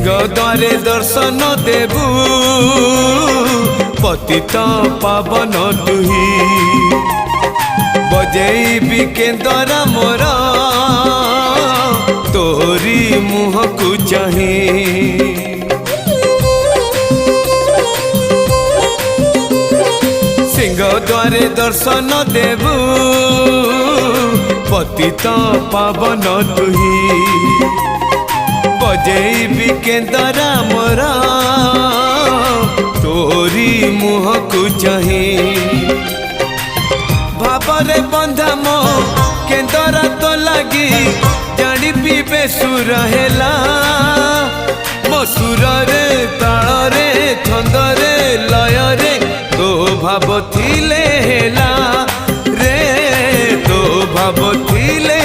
द्वारे दर्शन देबू पतित पावन तुही बजेबी केंद्र मोर तोरी मुह को चाही द्वारे दर्शन देबू पतित पावन तुही बजेबी केंद्र मोर तोरी मुह को चाही भावरे बंधा मो केंद्र तो लगी जानी पीबे सुर हेला मो सुर रे ताल रे छंद रे लय रे तो भाव थिले हेला रे तो भाव थिले